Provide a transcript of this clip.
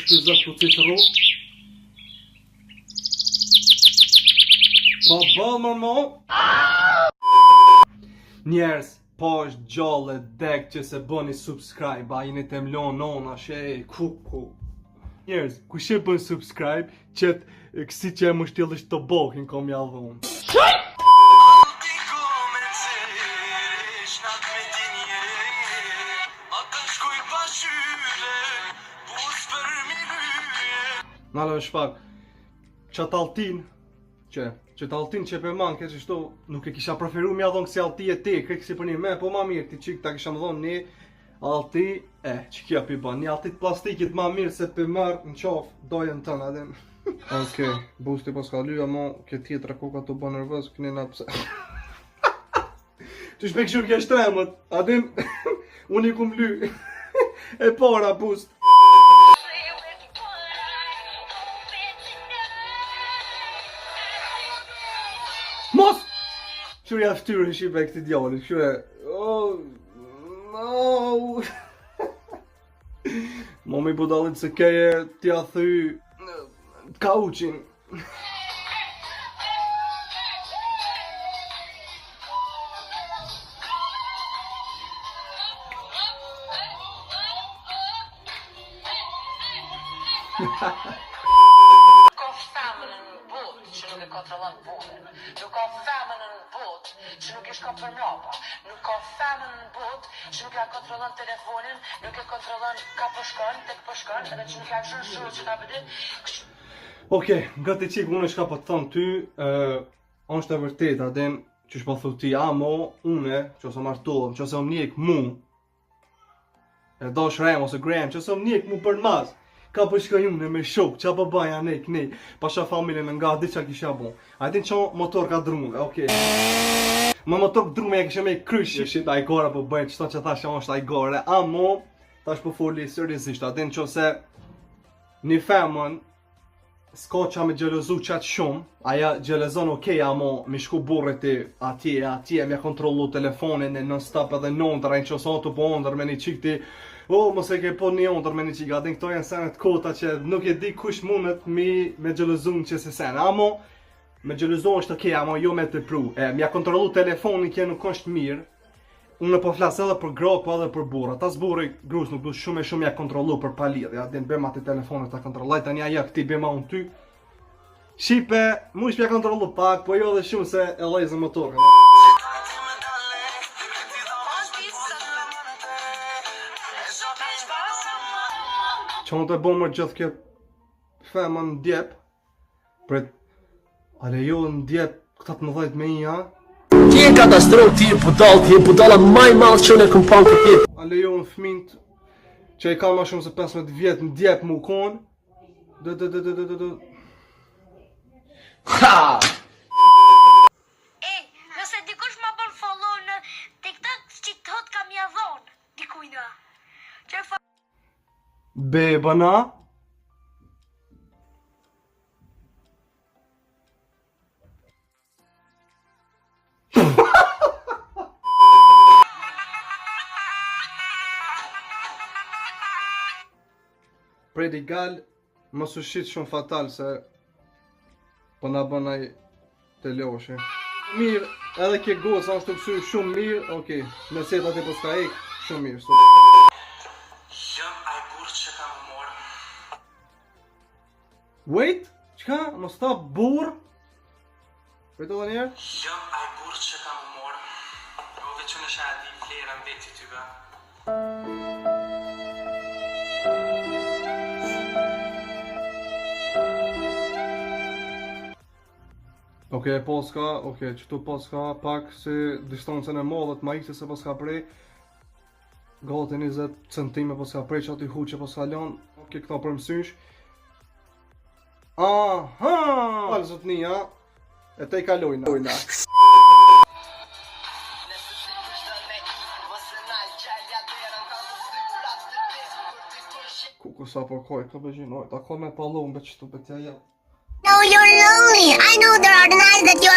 Shkizat ku ti të ru. Pa balë mërmo. Njerës, po është gjallë e dek që se bëni subscribe. A jeni të mlon nona she kuku. Njerës, ku she bën subscribe, qëtë kësi që e më shtjellësht të bokin kom jallon. Nalë shpak, qataltin që për manë, që shto nuk e kisha preferu mi adhon kësi alti e ti, kësi për një me, po ma mirë, ti qik ta kisha më dhonë një alti, që kja për ban, një altit plastikit ma mirë se për mërë në qafë, dojën tënë, adem. Okej, busti pas ka lyja, mo, këtë tjetra koka të bë nervës, këni nga pëse. Që shpe këshur kja shtremët, adem, unë i kum ly, e para bust. Mos! Qërë ja ftyrë shipe këti djallit, qërë oh, no. Momi budallit se keje t'ja thy kauqin. Që nuk e kontrollon punën, nuk ka femën në botë që nuk e shkon për mrapa, nuk ka femën në botë që nuk e kontrollon telefonin, nuk e kontrollon ka po shkon, tek po shkon, edhe që nuk e akshon shumë që ka bëdi. Okej, nga të qikë unë shka po të thonë ty, është e vërtet, adem, që shpo thu ti, mo, une, që ose martohem, që ose më njek mu, e do shrem ose grem, që ose më njek mu për mas. Ka për shkoj unë me shok, qa për baja ne kënej, pasha familjen nga di qa kisha bon. A din që motor ka drume, okej. Ma motor drume e kisha me krysh. Shit, a i gara për bëjnë, qëta që thasha është a i gare. Amo, tash për foli seriosisht, a din që se një femën, s'ka qa me gjelozu qatë shumë, aja gjelozon okej, amo, me shku burrit atje, me kontrollu telefonin e non-stop edhe nëndër, a i që sa të po ndër me një qik ti, mos e ke po një ondër me një qika, adin këto janë senet kota që nuk e di kush mundet me gjelozun që se sen. Amo, me gjelozun është okej, amo jo me të pru. Mja kontrolu telefonin kje nuk është mirë. Unë po flasë edhe për gra, po edhe për burra. Tas burri grus nuk du shumë e shumë mja kontrolu për palidhe. Adin bema ti telefonin ta kontrollaj, ta nja këti bema unë ty. Shipe, mu ish mja kontrolu pak, po jo dhe shumë se e lejzë motorën. Që më të bo më gjithë këtë femën në djep, pret, ale jo në djep këta të më dhejt me i, ha? Ti e katastrofë, ti e budala maj malë që unë e këm panë këtë jetë. Ale jo në fmint, që i ka ma shumë se 15 vjetë në djep më konë, Ha! Nëse dikush ma bën follow në TikTok, që të hot kam ja dhonë, dikujna. Bebana? Predi gal, mos u shit shumë fatal se po na bën ai të loshe. Mirë, edhe ke goca është të kësy shumë mirë, okej, me setat e poska ek, shumë mirë. Wait, qka? Mos ta burr? Vete dhe njerë? Jam ai burë që ka më morë, o dhe që në shadi vlerën veti ty ga. Okej, poska, qëtu poska pak si distancën e modhet ma ikse se poska prej. Gati 20 centime poska prej që ati huqe poska lon. Okej, këta për mësysh. Aha! Falë zot një, e te i kalojna. Kuku sa për koj, ka bëgjinoj, ta ko me palon, be qëtu be tja ja. No, you're lonely. I know there are the nights that you're